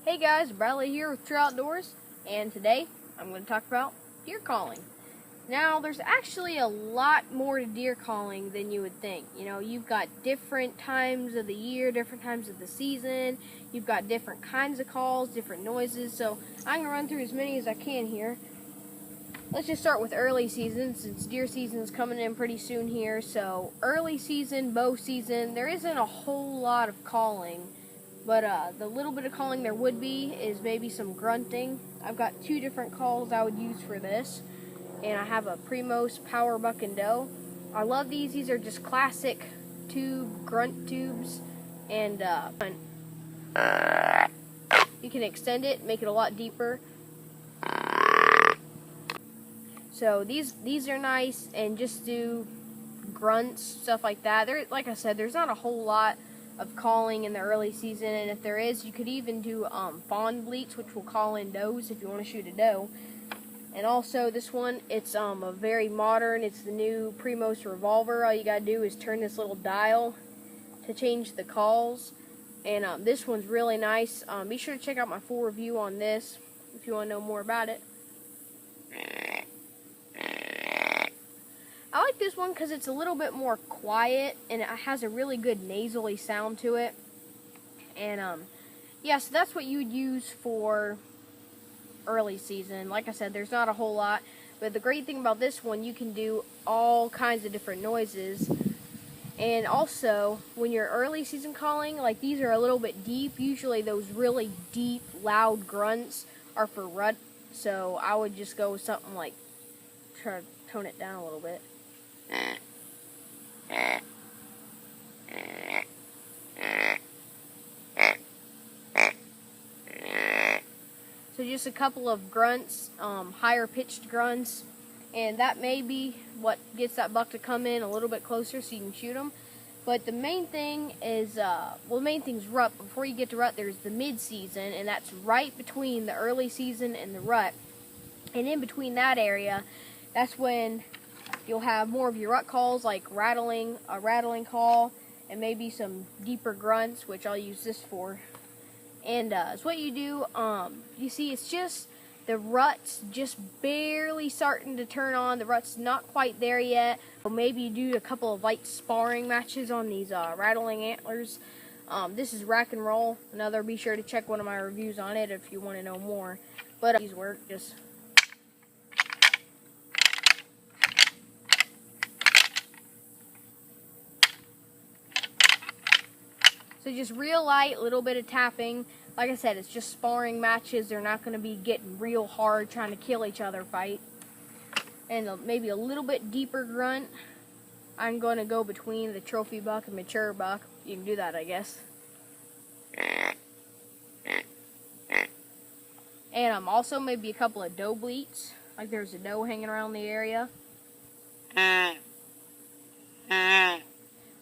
Hey guys, Bradley here with True Outdoors, and today I'm going to talk about deer calling. Now, there's actually a lot more to deer calling than you would think. You know, you've got different times of the year, different times of the season, you've got different kinds of calls, different noises, so I'm going to run through as many as I can here. Let's just start with early season, since deer season is coming in pretty soon here. So, early season, bow season, there isn't a whole lot of calling. But the little bit of calling there would be is maybe some grunting. I've got two different calls I would use for this. And I have a Primos Power Buck and Doe. I love these. These are just classic tube, grunt tubes. And you can extend it, make it a lot deeper. So these are nice, and just do grunts, stuff like that. Like I said, there's not a whole lot of calling in the early season, and if there is, you could even do fawn bleats, which will call in does if you want to shoot a doe. And also this one, it's a very modern, it's the new Primos revolver. All you gotta do is turn this little dial to change the calls, and this one's really nice. Be sure to check out my full review on this if you want to know more about it. I like this one because it's a little bit more quiet, and it has a really good nasally sound to it. And yeah, so that's what you would use for early season. Like I said, there's not a whole lot, but the great thing about this one, you can do all kinds of different noises. And also, when you're early season calling, like these are a little bit deep. Usually those really deep, loud grunts are for rut. So I would just go with something like, try to tone it down a little bit. So just a couple of grunts, higher pitched grunts, and that may be what gets that buck to come in a little bit closer so you can shoot them. But the main thing is, the main thing is rut. Before you get to rut, there's the mid-season, and that's right between the early season and the rut. And in between that area, that's when you'll have more of your rut calls, like a rattling call, and maybe some deeper grunts, which I'll use this for. And it's what you do, you see, it's just the rut's just barely starting to turn on. The rut's not quite there yet. So maybe you do a couple of light sparring matches on these rattling antlers. This is Rack and Roll. Be sure to check one of my reviews on it if you want to know more. But these work just. So just real light, little bit of tapping. Like I said, it's just sparring matches. They're not going to be getting real hard trying to kill each other fight. And maybe a little bit deeper grunt. I'm going to go between the trophy buck and mature buck. You can do that, I guess. And also maybe a couple of doe bleats. Like there's a doe hanging around the area.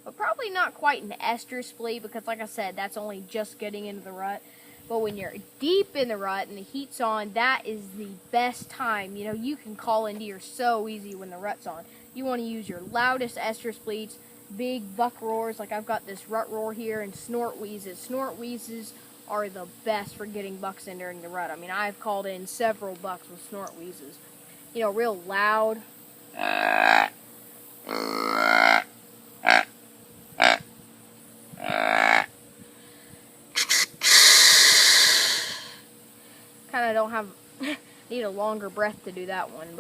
But probably not quite an estrus bleat, because like I said, that's only just getting into the rut. But when you're deep in the rut and the heat's on, that is the best time. You know, you can call in deer so easy when the rut's on. You want to use your loudest estrus bleats, big buck roars, like I've got this rut roar here, and snort wheezes. Snort wheezes are the best for getting bucks in during the rut. I mean, I've called in several bucks with snort wheezes. You know, real loud. Kind of don't have, need a longer breath to do that one,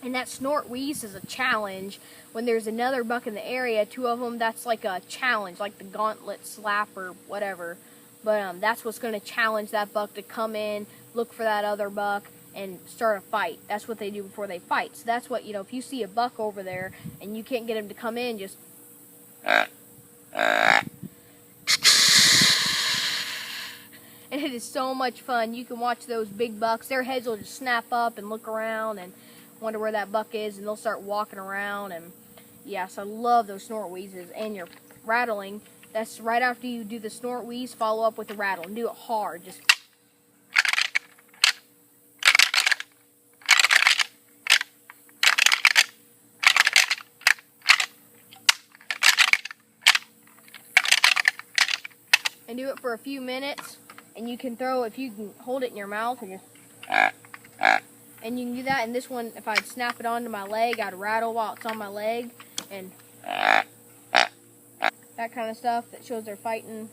and that snort wheeze is a challenge. When there's another buck in the area, two of them, that's like a challenge, like the gauntlet slap or whatever. But that's what's going to challenge that buck to come in, look for that other buck, and start a fight. That's what they do before they fight. So that's what, you know, if you see a buck over there and you can't get him to come in, just and it is so much fun. You can watch those big bucks. Their heads will just snap up and look around and wonder where that buck is, and they'll start walking around. And yes, I love those snort wheezes. And your rattling, that's right after you do the snort wheeze, follow up with the rattle, and do it hard. Just and do it for a few minutes. And you can throw, if you can hold it in your mouth, and you can do that. And this one, if I'd snap it onto my leg, I'd rattle while it's on my leg, and that kind of stuff that shows they're fighting.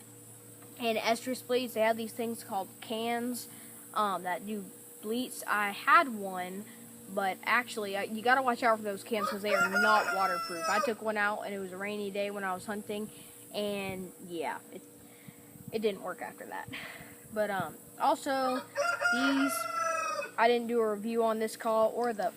And estrus bleats, they have these things called cans that do bleats. I had one, but actually you got to watch out for those cans because they are not waterproof. I took one out and it was a rainy day when I was hunting, and yeah, it didn't work after that. But also these, I didn't do a review on this call or the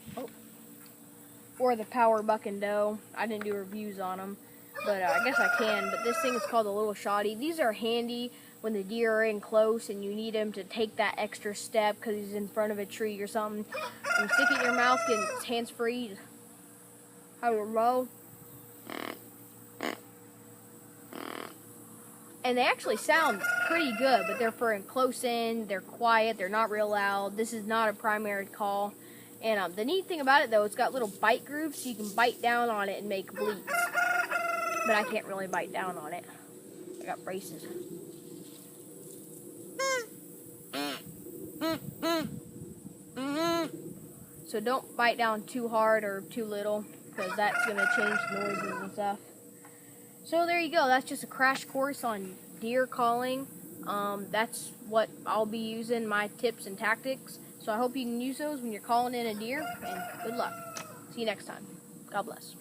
power buck and doe. I didn't do reviews on them, but I guess I can. But this thing is called the little shoddy. These are handy when the deer are in close and you need him to take that extra step because he's in front of a tree or something. You stick it in your mouth, get his hands free, have a roll. And they actually sound pretty good, but they're for in close in, they're quiet, they're not real loud. This is not a primary call. And the neat thing about it, though, it's got little bite grooves, so you can bite down on it and make bleats. But I can't really bite down on it. I got braces. So don't bite down too hard or too little, because that's going to change the noises and stuff. So there you go. That's just a crash course on deer calling. That's what I'll be using, my tips and tactics. So I hope you can use those when you're calling in a deer, and good luck. See you next time. God bless.